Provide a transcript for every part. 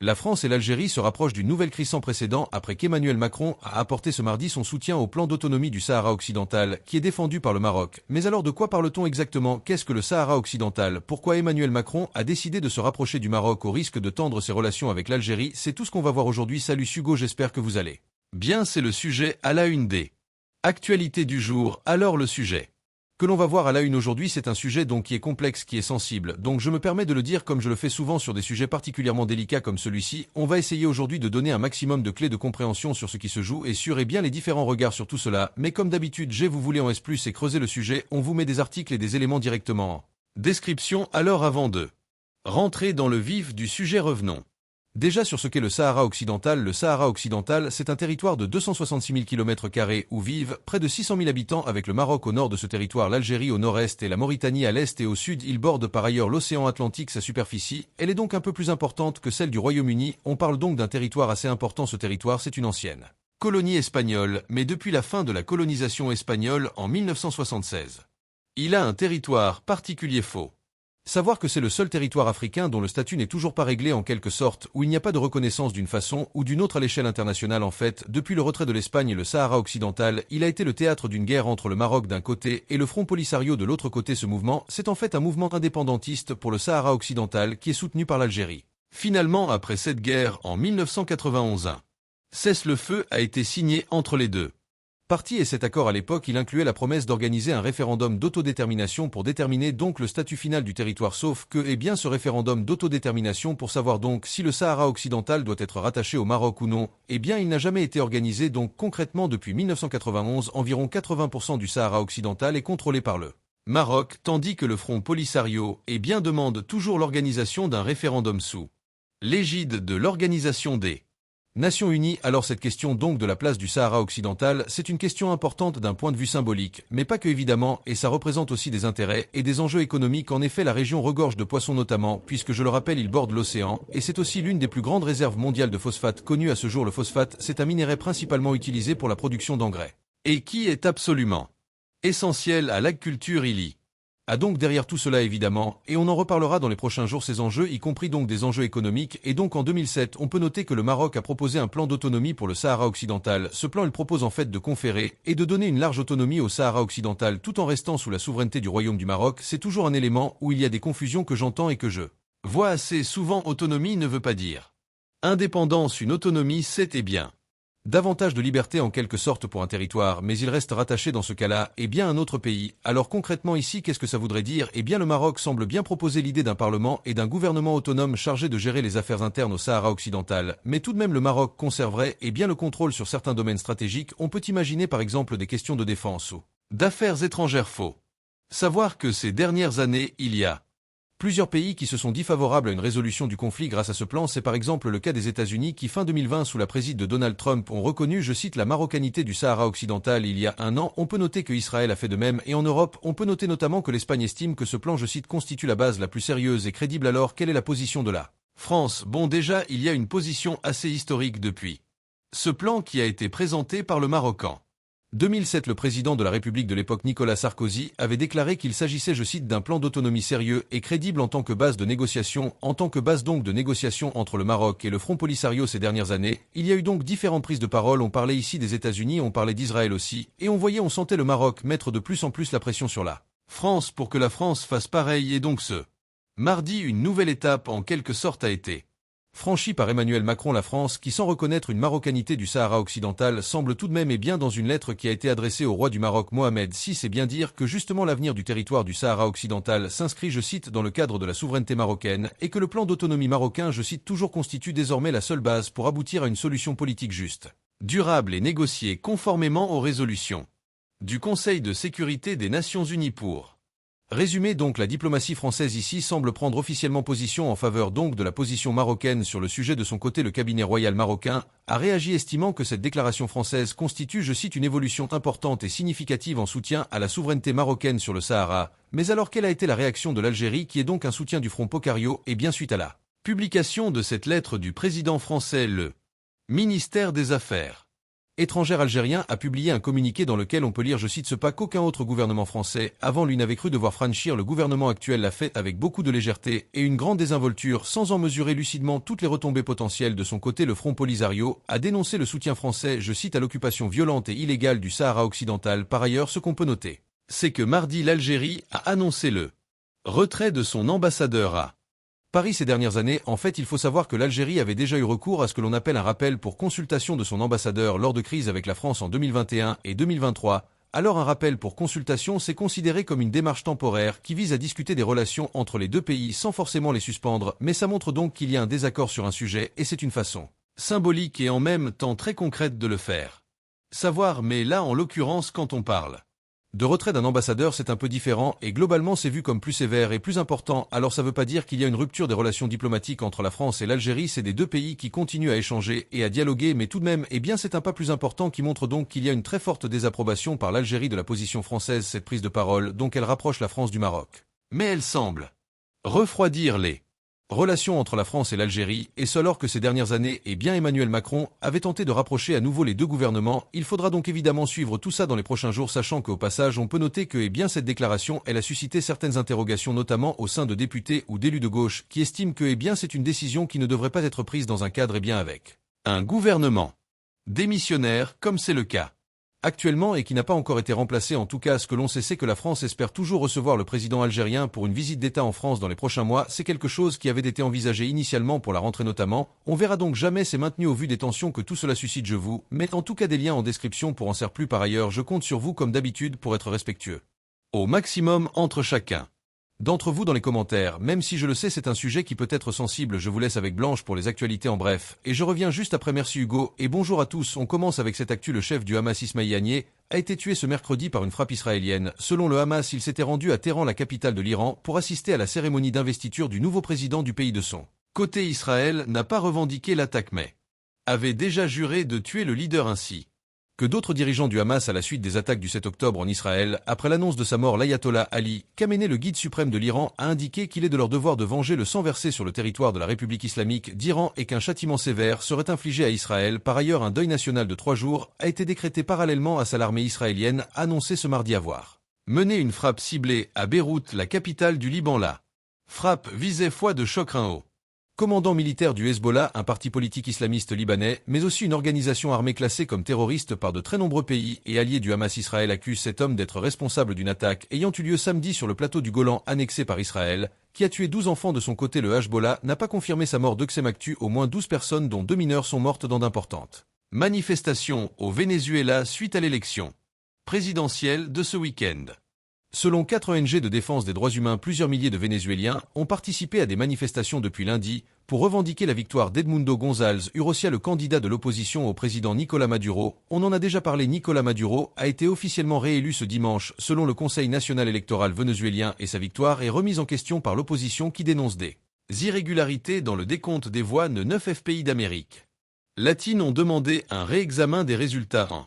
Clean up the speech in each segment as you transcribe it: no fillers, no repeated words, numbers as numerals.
La France et l'Algérie se rapprochent d'une nouvelle crise sans précédent après qu'Emmanuel Macron a apporté ce mardi son soutien au plan d'autonomie du Sahara occidental, qui est défendu par le Maroc. Mais alors de quoi parle-t-on exactement? Qu'est-ce que le Sahara occidental? Pourquoi Emmanuel Macron a décidé de se rapprocher du Maroc au risque de tendre ses relations avec l'Algérie? C'est tout ce qu'on va voir aujourd'hui. Salut Hugo, j'espère que vous allez bien. C'est le sujet à la une des actualités du jour. Alors le sujet que l'on va voir à la une aujourd'hui, c'est un sujet donc qui est complexe, qui est sensible, donc je me permets de le dire comme je le fais souvent sur des sujets particulièrement délicats comme celui-ci. On va essayer aujourd'hui de donner un maximum de clés de compréhension sur ce qui se joue et sur bien les différents regards sur tout cela, mais comme d'habitude vous voulez en S+, et creuser le sujet, on vous met des articles et des éléments directement en description. Alors avant de rentrer dans le vif du sujet, revenons déjà sur ce qu'est le Sahara occidental. Le Sahara occidental, c'est un territoire de 266 000 km² où vivent près de 600 000 habitants, avec le Maroc au nord de ce territoire, l'Algérie au nord-est et la Mauritanie à l'est et au sud. Il borde par ailleurs l'océan Atlantique. Sa superficie, elle est donc un peu plus importante que celle du Royaume-Uni. On parle donc d'un territoire assez important. Ce territoire, c'est une ancienne colonie espagnole, mais depuis la fin de la colonisation espagnole en 1976. Il a un territoire particulier. Faut savoir que c'est le seul territoire africain dont le statut n'est toujours pas réglé en quelque sorte, où il n'y a pas de reconnaissance d'une façon ou d'une autre à l'échelle internationale. En fait, depuis le retrait de l'Espagne et le Sahara occidental, il a été le théâtre d'une guerre entre le Maroc d'un côté et le Front Polisario de l'autre côté. Ce mouvement, c'est en fait un mouvement indépendantiste pour le Sahara occidental qui est soutenu par l'Algérie. Finalement, après cette guerre, en 1991, un cessez-le-feu a été signé entre les deux parties, et cet accord à l'époque, il incluait la promesse d'organiser un référendum d'autodétermination pour déterminer donc le statut final du territoire, sauf que, ce référendum d'autodétermination pour savoir donc si le Sahara occidental doit être rattaché au Maroc ou non, il n'a jamais été organisé. Donc concrètement, depuis 1991, environ 80% du Sahara occidental est contrôlé par le Maroc, tandis que le Front Polisario demande toujours l'organisation d'un référendum sous l'égide de l'Organisation des Nations Unies. Alors cette question donc de la place du Sahara occidental, c'est une question importante d'un point de vue symbolique, mais pas que évidemment, et ça représente aussi des intérêts et des enjeux économiques. En effet, la région regorge de poissons notamment, puisque je le rappelle, il borde l'océan, et c'est aussi l'une des plus grandes réserves mondiales de phosphate connues à ce jour. Le phosphate, c'est un minerai principalement utilisé pour la production d'engrais, et qui est absolument essentiel à l'agriculture. Il y a donc derrière tout cela évidemment, et on en reparlera dans les prochains jours, ces enjeux, y compris donc des enjeux économiques. Et donc en 2007, on peut noter que le Maroc a proposé un plan d'autonomie pour le Sahara occidental. Ce plan, il propose en fait de conférer et de donner une large autonomie au Sahara occidental tout en restant sous la souveraineté du Royaume du Maroc. C'est toujours un élément où il y a des confusions que j'entends et que je vois assez souvent. Autonomie ne veut pas dire indépendance. Une autonomie, c'est davantage de liberté en quelque sorte pour un territoire, mais il reste rattaché dans ce cas-là à un autre pays. Alors concrètement ici, qu'est-ce que ça voudrait dire? Le Maroc semble bien proposer l'idée d'un parlement et d'un gouvernement autonome chargé de gérer les affaires internes au Sahara occidental, mais tout de même le Maroc conserverait le contrôle sur certains domaines stratégiques. On peut imaginer par exemple des questions de défense ou d'affaires étrangères. Faut savoir que ces dernières années, il y a plusieurs pays qui se sont dit favorables à une résolution du conflit grâce à ce plan. C'est par exemple le cas des États-Unis qui, fin 2020, sous la présidence de Donald Trump, ont reconnu, je cite, la marocanité du Sahara occidental. Il y a un an, on peut noter que Israël a fait de même, et en Europe, on peut noter notamment que l'Espagne estime que ce plan, je cite, constitue la base la plus sérieuse et crédible. Alors, quelle est la position de la France? Bon, déjà, il y a une position assez historique depuis ce plan qui a été présenté par le Maroc en 2007, le président de la République de l'époque, Nicolas Sarkozy, avait déclaré qu'il s'agissait, je cite, d'un plan d'autonomie sérieux et crédible en tant que base de négociation, entre le Maroc et le Front Polisario. Ces dernières années, il y a eu donc différentes prises de parole. On parlait ici des États-Unis, on parlait d'Israël aussi, et on sentait le Maroc mettre de plus en plus la pression sur la France pour que la France fasse pareil. Et donc ce mardi, une nouvelle étape en quelque sorte a été franchie par Emmanuel Macron. La France, qui sans reconnaître une marocanité du Sahara occidental, semble tout de même dans une lettre qui a été adressée au roi du Maroc Mohamed VI, c'est bien dire que justement l'avenir du territoire du Sahara occidental s'inscrit, je cite, dans le cadre de la souveraineté marocaine, et que le plan d'autonomie marocain, je cite toujours, constitue désormais la seule base pour aboutir à une solution politique juste, durable et négociée conformément aux résolutions du Conseil de sécurité des Nations Unies. Pour résumé donc, la diplomatie française ici semble prendre officiellement position en faveur donc de la position marocaine sur le sujet. De son côté, le cabinet royal marocain a réagi, estimant que cette déclaration française constitue, je cite, une évolution importante et significative en soutien à la souveraineté marocaine sur le Sahara. Mais alors quelle a été la réaction de l'Algérie, qui est donc un soutien du Front Polisario? Suite à la publication de cette lettre du président français, le ministère des Affaires étrangère algérien a publié un communiqué dans lequel on peut lire, je cite, ce pas qu'aucun autre gouvernement français avant lui n'avait cru devoir franchir, le gouvernement actuel l'a fait avec beaucoup de légèreté et une grande désinvolture sans en mesurer lucidement toutes les retombées potentielles. De son côté, le Front Polisario a dénoncé le soutien français, je cite, à l'occupation violente et illégale du Sahara occidental. Par ailleurs, ce qu'on peut noter, c'est que mardi, l'Algérie a annoncé le retrait de son ambassadeur à Paris ces dernières années. En fait, il faut savoir que l'Algérie avait déjà eu recours à ce que l'on appelle un rappel pour consultation de son ambassadeur lors de crises avec la France en 2021 et 2023. Alors un rappel pour consultation, c'est considéré comme une démarche temporaire qui vise à discuter des relations entre les deux pays sans forcément les suspendre, mais ça montre donc qu'il y a un désaccord sur un sujet et c'est une façon symbolique et en même temps très concrète de le faire savoir. Mais là, en l'occurrence, quand on parle de retrait d'un ambassadeur, c'est un peu différent et globalement c'est vu comme plus sévère et plus important. Alors ça veut pas dire qu'il y a une rupture des relations diplomatiques entre la France et l'Algérie, c'est des deux pays qui continuent à échanger et à dialoguer, mais tout de même, eh bien c'est un pas plus important qui montre donc qu'il y a une très forte désapprobation par l'Algérie de la position française. Cette prise de parole, donc elle rapproche la France du Maroc. Mais elle semble refroidir les relations entre la France et l'Algérie, et ce alors que ces dernières années, eh bien Emmanuel Macron avait tenté de rapprocher à nouveau les deux gouvernements. Il faudra donc évidemment suivre tout ça dans les prochains jours, sachant qu'au passage on peut noter que, eh bien cette déclaration, elle a suscité certaines interrogations, notamment au sein de députés ou d'élus de gauche, qui estiment que, eh bien c'est une décision qui ne devrait pas être prise dans un cadre, eh bien avec un gouvernement démissionnaire, comme c'est le cas actuellement et qui n'a pas encore été remplacé. En tout cas, ce que l'on sait, c'est que la France espère toujours recevoir le président algérien pour une visite d'État en France dans les prochains mois. C'est quelque chose qui avait été envisagé initialement pour la rentrée notamment. On verra donc, jamais c'est maintenu au vu des tensions que tout cela suscite. Je vous mets en tout cas des liens en description pour en savoir plus. Par ailleurs, je compte sur vous comme d'habitude pour être respectueux au maximum entre chacun d'entre vous dans les commentaires. Même si je le sais, c'est un sujet qui peut être sensible. Je vous laisse avec Blanche pour les actualités en bref, et je reviens juste après. Merci Hugo, et bonjour à tous. On commence avec cette actu. Le chef du Hamas, Ismail Haniyeh, a été tué ce mercredi par une frappe israélienne. Selon le Hamas, il s'était rendu à Téhéran, la capitale de l'Iran, pour assister à la cérémonie d'investiture du nouveau président du pays. De son côté, Israël n'a pas revendiqué l'attaque mais avait déjà juré de tuer le leader, ainsi que d'autres dirigeants du Hamas à la suite des attaques du 7 octobre en Israël. Après l'annonce de sa mort, l'ayatollah Ali Khamenei, le guide suprême de l'Iran, a indiqué qu'il est de leur devoir de venger le sang versé sur le territoire de la République islamique d'Iran et qu'un châtiment sévère serait infligé à Israël. Par ailleurs, un deuil national de 3 jours a été décrété parallèlement à ça. L'armée israélienne a annoncé ce mardi avoir mené une frappe ciblée à Beyrouth, la capitale du Liban. La frappe visait Fouad Chokrinho, commandant militaire du Hezbollah, un parti politique islamiste libanais, mais aussi une organisation armée classée comme terroriste par de très nombreux pays et alliés du Hamas. Israël accuse cet homme d'être responsable d'une attaque ayant eu lieu samedi sur le plateau du Golan annexé par Israël, qui a tué 12 enfants. De son côté, le Hezbollah n'a pas confirmé sa mort. Actu, au moins 12 personnes dont 2 mineurs sont mortes dans d'importantes manifestations au Venezuela suite à l'élection présidentielle de ce week-end. Selon 4 ONG de défense des droits humains, plusieurs milliers de Vénézuéliens ont participé à des manifestations depuis lundi pour revendiquer la victoire d'Edmundo González Urrutia, le candidat de l'opposition au président Nicolás Maduro. On en a déjà parlé. Nicolás Maduro a été officiellement réélu ce dimanche selon le Conseil national électoral vénézuélien et sa victoire est remise en question par l'opposition qui dénonce des irrégularités dans le décompte des voix de 9 pays d'Amérique latine ont demandé un réexamen des résultats. En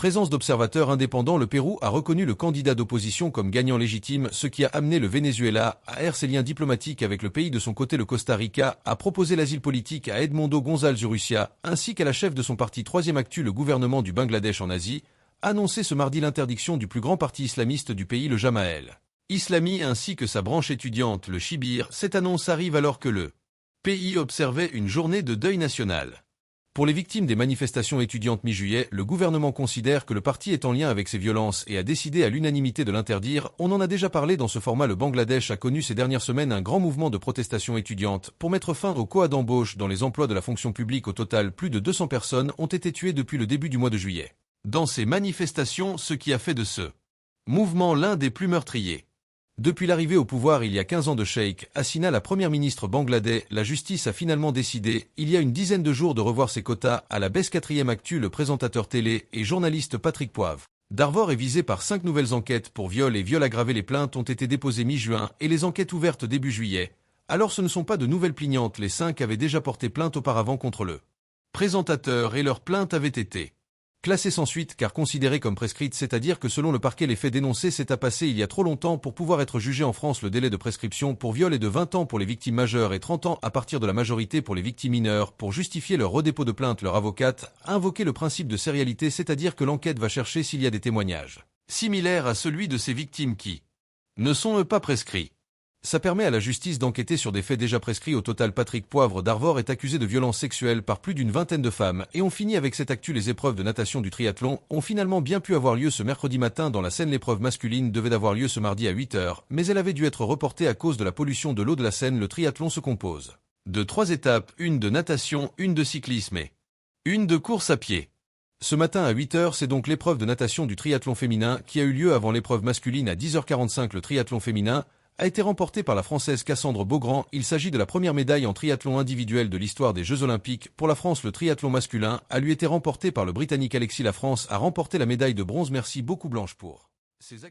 présence d'observateurs indépendants, le Pérou a reconnu le candidat d'opposition comme gagnant légitime, ce qui a amené le Venezuela à errer ses liens diplomatiques avec le pays. De son côté, le Costa Rica a proposé l'asile politique à Edmundo González Urrutia, ainsi qu'à la chef de son parti. Troisième actu, le gouvernement du Bangladesh en Asie a annoncé ce mardi l'interdiction du plus grand parti islamiste du pays, le Jamael Islami, ainsi que sa branche étudiante, le Shibir. Cette annonce arrive alors que le pays observait une journée de deuil national pour les victimes des manifestations étudiantes mi-juillet. Le gouvernement considère que le parti est en lien avec ces violences et a décidé à l'unanimité de l'interdire. On en a déjà parlé dans ce format. Le Bangladesh a connu ces dernières semaines un grand mouvement de protestation étudiante pour mettre fin au quota d'embauche dans les emplois de la fonction publique. Au total, plus de 200 personnes ont été tuées depuis le début du mois de juillet dans ces manifestations, ce qui a fait de ce mouvement l'un des plus meurtriers depuis l'arrivée au pouvoir il y a 15 ans de Sheikh Hasina, la première ministre bangladais. La justice a finalement décidé, il y a une dizaine de jours, de revoir ses quotas à la baisse. 4e actu, le présentateur télé et journaliste Patrick Poivre d'Arvor est visé par 5 nouvelles enquêtes pour viol et viol aggravé. Les plaintes ont été déposées mi-juin et les enquêtes ouvertes début juillet. Alors ce ne sont pas de nouvelles plaignantes, les 5 avaient déjà porté plainte auparavant contre le présentateur et leurs plaintes avaient été Classée sans suite car considérée comme prescrite, c'est-à-dire que selon le parquet les faits dénoncés s'est à passer il y a trop longtemps pour pouvoir être jugé en France. Le délai de prescription pour viol est de 20 ans pour les victimes majeures et 30 ans à partir de la majorité pour les victimes mineures. Pour justifier leur redépôt de plainte, leur avocate a invoqué le principe de sérialité, c'est-à-dire que l'enquête va chercher s'il y a des témoignages similaires à celui de ces victimes qui ne sont pas prescrits. Ça permet à la justice d'enquêter sur des faits déjà prescrits. Au total, Patrick Poivre d'Arvor est accusé de violences sexuelles par plus d'une vingtaine de femmes. Et on finit avec cette actu. Les épreuves de natation du triathlon ont finalement bien pu avoir lieu ce mercredi matin dans la Seine. L'épreuve masculine devait avoir lieu ce mardi à 8h, mais elle avait dû être reportée à cause de la pollution de l'eau de la Seine. Le triathlon se compose de 3 étapes, une de natation, une de cyclisme et une de course à pied. Ce matin à 8h, c'est donc l'épreuve de natation du triathlon féminin qui a eu lieu avant l'épreuve masculine à 10h45. Le triathlon féminin a été remporté par la Française Cassandre Beaugrand. Il s'agit de la première médaille en triathlon individuel de l'histoire des Jeux Olympiques. Pour la France, le triathlon masculin a lui été remporté par le Britannique Alexis. La France a remporté la médaille de bronze. Merci beaucoup Blanche pour ces